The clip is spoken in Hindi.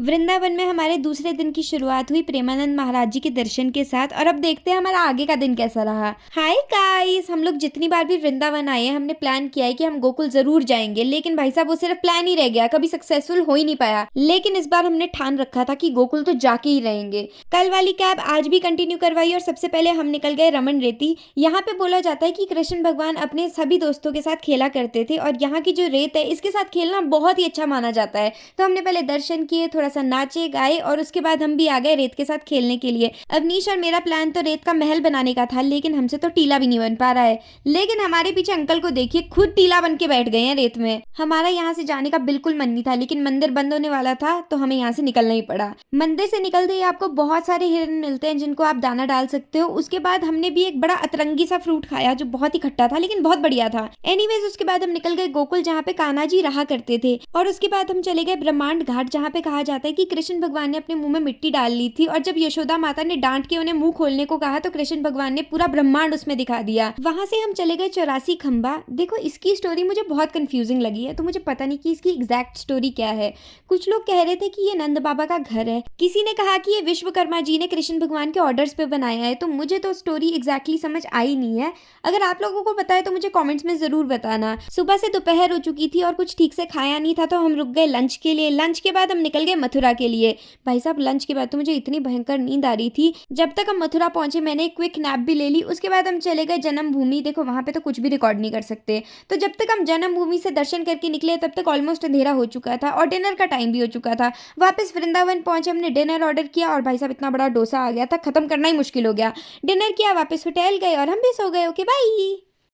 वृंदावन में हमारे दूसरे दिन की शुरुआत हुई प्रेमानंद महाराज जी के दर्शन के साथ। और अब देखते हैं हमारा आगे का दिन कैसा रहा। हाय गाइस, हम लोग जितनी बार भी वृंदावन आए हैं हमने प्लान किया है कि हम गोकुल जरूर जाएंगे, लेकिन भाई साहब वो सिर्फ प्लान ही रह गया, कभी सक्सेसफुल हो ही नहीं पाया। लेकिन इस बार हमने ठान रखा था कि गोकुल तो जाके ही रहेंगे। कल वाली कैब आज भी कंटिन्यू करवाई और सबसे पहले हम निकल गए रमन रेती। यहाँ पे बोला जाता है कि कृष्ण भगवान अपने सभी दोस्तों के साथ खेला करते थे और यहाँ की जो रेत है इसके साथ खेलना बहुत ही अच्छा माना जाता है। तो हमने पहले दर्शन किए, थोड़ा सा नाचे गाए और उसके बाद हम भी आ गए रेत के साथ खेलने के लिए। अवनीश और मेरा प्लान तो रेत का महल बनाने का था, लेकिन हमसे तो टीला भी नहीं बन पा रहा है। लेकिन हमारे पीछे अंकल को देखिए, खुद टीला बन के बैठ गए हैं रेत में। हमारा यहाँ से जाने का बिल्कुल मन नहीं था, लेकिन मंदिर बंद होने वाला था तो हमें यहाँ से निकलना ही पड़ा। मंदिर से निकलते ही आपको बहुत सारे हिरन मिलते हैं जिनको आप दाना डाल सकते हो। उसके बाद हमने भी एक बड़ा अतरंगी सा फ्रूट खाया जो बहुत ही खट्टा था लेकिन बहुत बढ़िया था। एनीवेज उसके बाद हम निकल गए गोकुल जहाँ पे कान्हा जी रहा करते थे। और उसके बाद हम चले गए ब्रह्मांड घाट जहाँ पे कहा जाता है कि कृष्ण भगवान ने अपने मुंह में मिट्टी डाल ली थी और जब यशोदा माता ने डांट के उन्हें मुंह खोलने को कहा तो कृष्ण भगवान ने पूरा ब्रह्मांड उसमें दिखा दिया। वहां से हम चले गए 84 खंबा। देखो इसकी स्टोरी मुझे बहुत कंफ्यूजिंग लगी है, तो मुझे पता नहीं कि इसकी एग्जैक्ट स्टोरी क्या है। कुछ लोग कह रहे थे कि ये नंद बाबा का घर है, किसी ने कहा कि ये विश्वकर्मा जी ने कृष्ण भगवान के ऑर्डर्स पे बनाया है। तो मुझे तो स्टोरी एग्जैक्टली समझ आई नहीं है। अगर आप लोगों को पता है तो मुझे कमेंट्स में जरूर बताना। सुबह से दोपहर हो चुकी थी और कुछ ठीक से खाया नहीं था, तो हम रुक गए लंच के लिए। लंच के बाद हम निकल गए मथुरा के लिए। भाई साहब लंच के बाद तो मुझे इतनी भयंकर नींद आ रही थी। जब तक हम मथुरा पहुंचे मैंने एक क्विक नैप भी ले ली। उसके बाद हम चले गए जन्मभूमि। देखो वहां पे तो कुछ भी रिकॉर्ड नहीं कर सकते। तो जब तक हम जन्मभूमि से दर्शन करके निकले तब तक ऑलमोस्ट अंधेरा हो चुका था और डिनर का टाइम भी हो चुका था। वापस वृंदावन पहुंचे, हमने डिनर ऑर्डर किया और भाई साहब इतना बड़ा डोसा आ गया था, खत्म करना ही मुश्किल हो गया। डिनर किया, वापस होटल गए और हम भी सो गए। Okay bye.